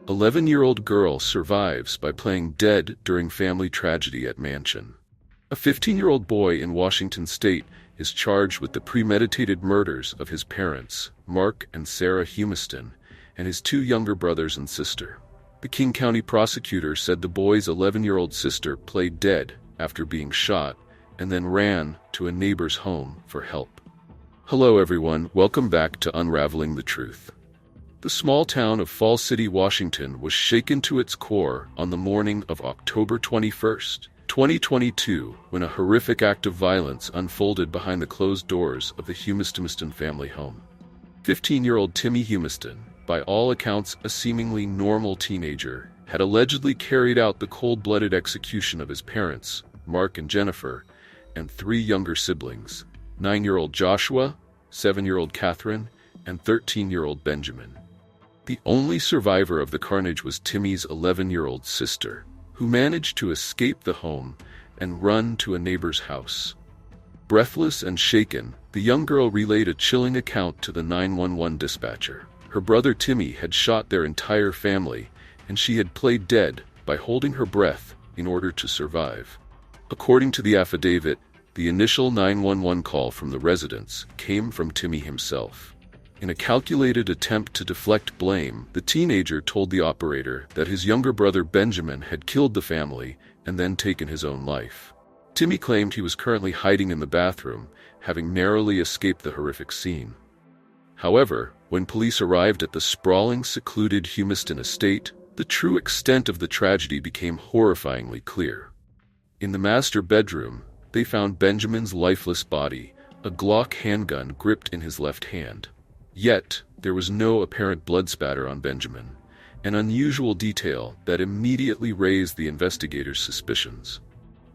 11-year-old girl survives by playing dead during family tragedy at mansion. A 15-year-old boy in Washington state is charged with the premeditated murders of his parents, Mark and Sarah Humiston, and his two younger brothers and sister. The King County prosecutor said the boy's 11-year-old sister played dead after being shot and then ran to a neighbor's home for help. Hello everyone, welcome back to Unraveling the Truth. The small town of Falls City, Washington was shaken to its core on the morning of October 21st, 2022, when a horrific act of violence unfolded behind the closed doors of the Humiston family home. 15-year-old Timmy Humiston, by all accounts a seemingly normal teenager, had allegedly carried out the cold-blooded execution of his parents, Mark and Jennifer, and three younger siblings, 9-year-old Joshua, 7-year-old Catherine, and 13-year-old Benjamin. The only survivor of the carnage was Timmy's 11-year-old sister, who managed to escape the home and run to a neighbor's house. Breathless and shaken, the young girl relayed a chilling account to the 911 dispatcher. Her brother Timmy had shot their entire family, and she had played dead by holding her breath in order to survive. According to the affidavit, the initial 911 call from the residents came from Timmy himself. In a calculated attempt to deflect blame, the teenager told the operator that his younger brother Benjamin had killed the family and then taken his own life. Timmy claimed he was currently hiding in the bathroom, having narrowly escaped the horrific scene. However, when police arrived at the sprawling, secluded Humiston estate, the true extent of the tragedy became horrifyingly clear. In the master bedroom, they found Benjamin's lifeless body, a Glock handgun gripped in his left hand. Yet, there was no apparent blood spatter on Benjamin, an unusual detail that immediately raised the investigators' suspicions.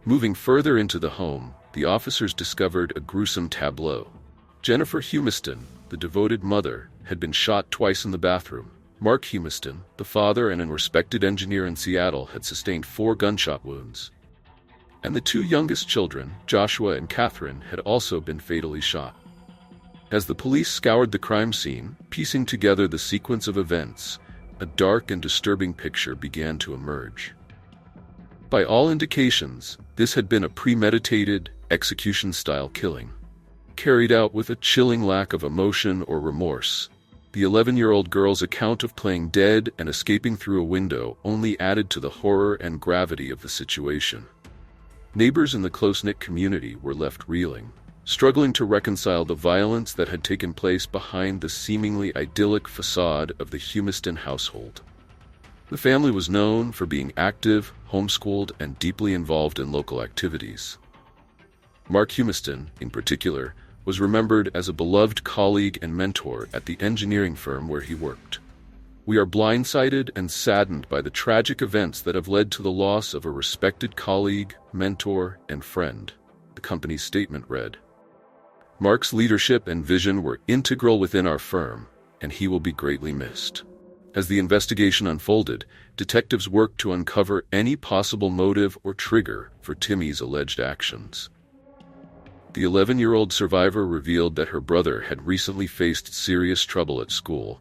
Moving further into the home, the officers discovered a gruesome tableau. Jennifer Humiston, the devoted mother, had been shot twice in the bathroom. Mark Humiston, the father and a respected engineer in Seattle, had sustained 4 gunshot wounds. And the two youngest children, Joshua and Catherine, had also been fatally shot. As the police scoured the crime scene, piecing together the sequence of events, a dark and disturbing picture began to emerge. By all indications, this had been a premeditated, execution-style killing, carried out with a chilling lack of emotion or remorse. The 11-year-old girl's account of playing dead and escaping through a window only added to the horror and gravity of the situation. Neighbors in the close-knit community were left reeling, struggling to reconcile the violence that had taken place behind the seemingly idyllic facade of the Humiston household. The family was known for being active, homeschooled, and deeply involved in local activities. Mark Humiston, in particular, was remembered as a beloved colleague and mentor at the engineering firm where he worked. We are blindsided and saddened by the tragic events that have led to the loss of a respected colleague, mentor, and friend, the company's statement read. Mark's leadership and vision were integral within our firm, and he will be greatly missed. As the investigation unfolded, detectives worked to uncover any possible motive or trigger for Timmy's alleged actions. The 11-year-old survivor revealed that her brother had recently faced serious trouble at school,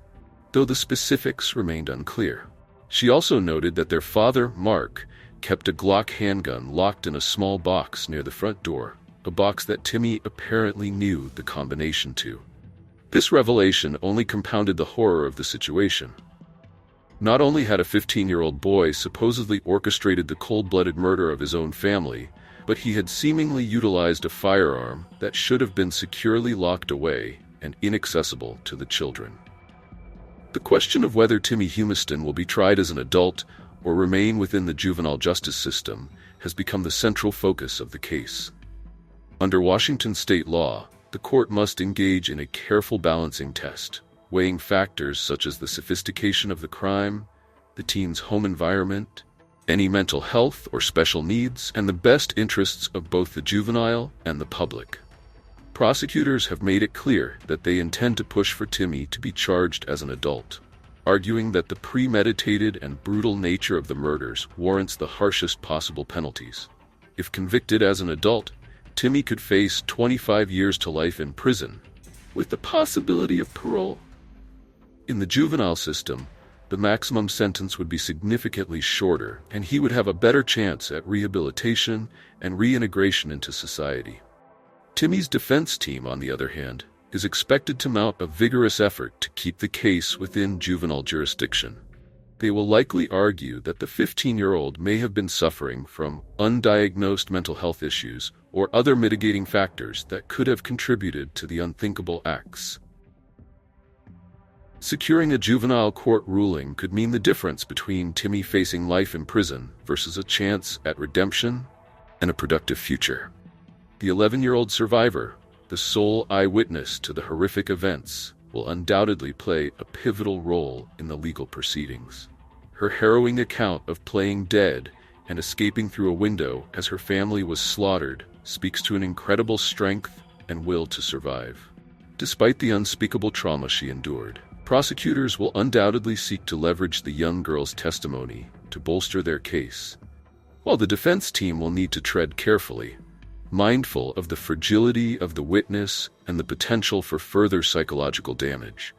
though the specifics remained unclear. She also noted that their father, Mark, kept a Glock handgun locked in a small box near the front door, a box that Timmy apparently knew the combination to. This revelation only compounded the horror of the situation. Not only had a 15-year-old boy supposedly orchestrated the cold-blooded murder of his own family, but he had seemingly utilized a firearm that should have been securely locked away and inaccessible to the children. The question of whether Timmy Humiston will be tried as an adult or remain within the juvenile justice system has become the central focus of the case. Under Washington state law, the court must engage in a careful balancing test, weighing factors such as the sophistication of the crime, the teen's home environment, any mental health or special needs, and the best interests of both the juvenile and the public. Prosecutors have made it clear that they intend to push for Timmy to be charged as an adult, arguing that the premeditated and brutal nature of the murders warrants the harshest possible penalties. If convicted as an adult, Timmy could face 25 years to life in prison, with the possibility of parole. In the juvenile system, the maximum sentence would be significantly shorter, and he would have a better chance at rehabilitation and reintegration into society. Timmy's defense team, on the other hand, is expected to mount a vigorous effort to keep the case within juvenile jurisdiction. They will likely argue that the 15-year-old may have been suffering from undiagnosed mental health issues or other mitigating factors that could have contributed to the unthinkable acts. Securing a juvenile court ruling could mean the difference between Timmy facing life in prison versus a chance at redemption and a productive future. The 11-year-old survivor, the sole eyewitness to the horrific events, will undoubtedly play a pivotal role in the legal proceedings. Her harrowing account of playing dead and escaping through a window as her family was slaughtered speaks to an incredible strength and will to survive. Despite the unspeakable trauma she endured, prosecutors will undoubtedly seek to leverage the young girl's testimony to bolster their case, while the defense team will need to tread carefully, mindful of the fragility of the witness and the potential for further psychological damage.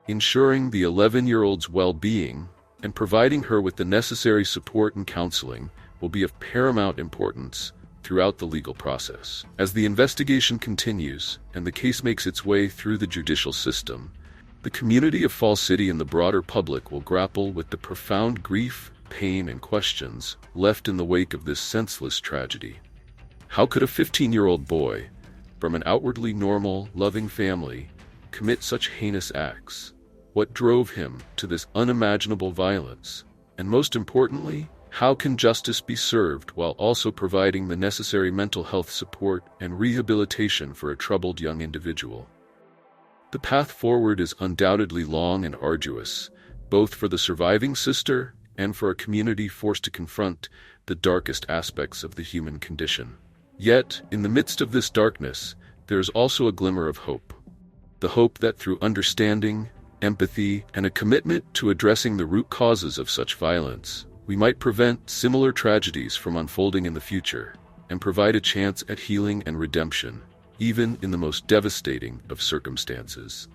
Ensuring the 11-year-old's well-being and providing her with the necessary support and counseling will be of paramount importance throughout the legal process. As the investigation continues and the case makes its way through the judicial system, the community of Fall City and the broader public will grapple with the profound grief, pain, and questions left in the wake of this senseless tragedy. How could a 15-year-old boy, from an outwardly normal, loving family, commit such heinous acts? What drove him to this unimaginable violence? And most importantly, how can justice be served while also providing the necessary mental health support and rehabilitation for a troubled young individual? The path forward is undoubtedly long and arduous, both for the surviving sister and for a community forced to confront the darkest aspects of the human condition. Yet, in the midst of this darkness, there is also a glimmer of hope. The hope that through understanding, empathy, and a commitment to addressing the root causes of such violence, we might prevent similar tragedies from unfolding in the future and provide a chance at healing and redemption, even in the most devastating of circumstances.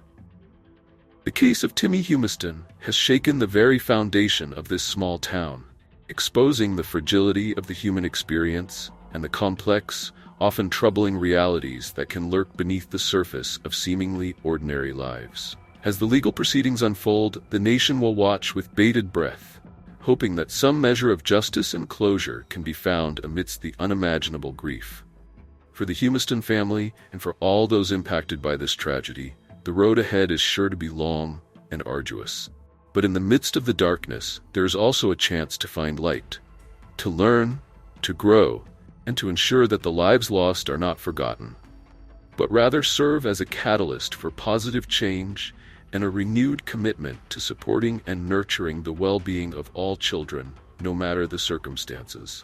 The case of Timmy Humiston has shaken the very foundation of this small town, exposing the fragility of the human experience and the complex, often troubling realities that can lurk beneath the surface of seemingly ordinary lives. As the legal proceedings unfold, the nation will watch with bated breath, hoping that some measure of justice and closure can be found amidst the unimaginable grief. For the Humiston family and for all those impacted by this tragedy, the road ahead is sure to be long and arduous. But in the midst of the darkness, there is also a chance to find light, to learn, to grow, and to ensure that the lives lost are not forgotten, but rather serve as a catalyst for positive change and a renewed commitment to supporting and nurturing the well-being of all children, no matter the circumstances.